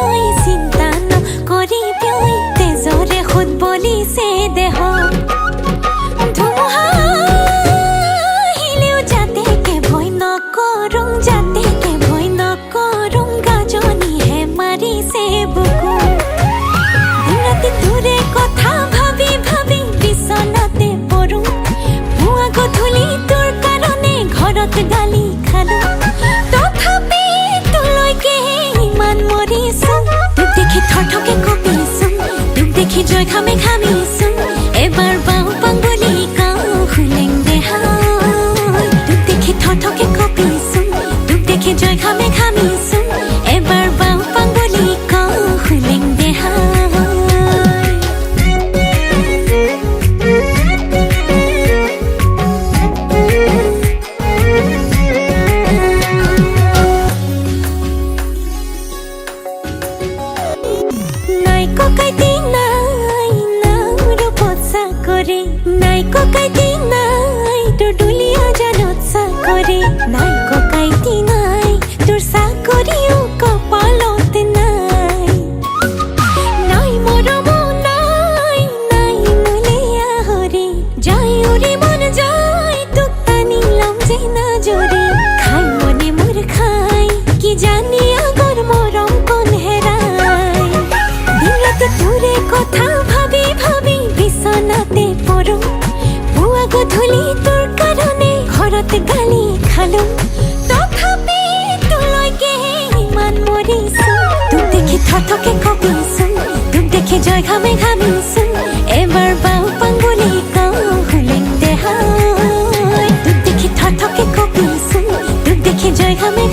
মই চিন্তা নকৰিবি তেজৰে খুদ বলিছে দেহ ধুমুহা আহিলেও যাতেকে ভয় নকৰোঁ যাতেকে ভয় নকৰোঁ গাজনিহে মাৰিছে বুকু দিনৰাতি তোৰে কথা ভাবি ভাবি বিচনাতে পৰোঁ পুৱা গধূলি তোৰ কাৰণে ঘৰত গালি খালোঁ তথাপি তোলৈকে ইমান মৰিছোঁ তোক দেখি থৰথৰকে কঁপিছোঁ তোক দেখি জয় খামে খামিছোঁ এবাৰ বাওঁ পাং বুলি কওঁ খুলেং দেহাই তোক দেখি থৰথৰকে কঁপিছোঁ তোক দেখি জয় খামে খামিছোঁ এবাৰ বাওঁ পাং বুলি কওঁ খুলেং দেহাই নাই ককাইতি নাই নাউৰ পছা কৰে নাই ককাইতি নাই তোৰ দুলীয়া জানত চাকৰি নাই ককাইতি নাই তোৰ চাকৰিও কপালত নাই নাই মৰম নাই নাই মুলীয়া হৰি যাই উৰি মন যায় তোক টানি লম যে নাজৰি খাই মনে মোৰ খাই কি জানি আগৰ মৰম কোন হেৰাই দিনৰাতি তোৰে কথা ভাবি ভাবি বিচনাতে পৰোঁ পুৱা গধূলি তোৰ কাৰণে ঘৰত গালি খালোঁ তথাপি তোলৈকে ইমান মৰিছোঁ তোক দেখি থৰথৰকে কঁপিছোঁ তোক দেখি জয় খামে খামিছোঁ এবাৰ বাওঁ পাং বুলি কওঁ খুলেং দেহাই তোক দেখি থৰথৰকে কঁপিছোঁ তোক দেখি জয় খামে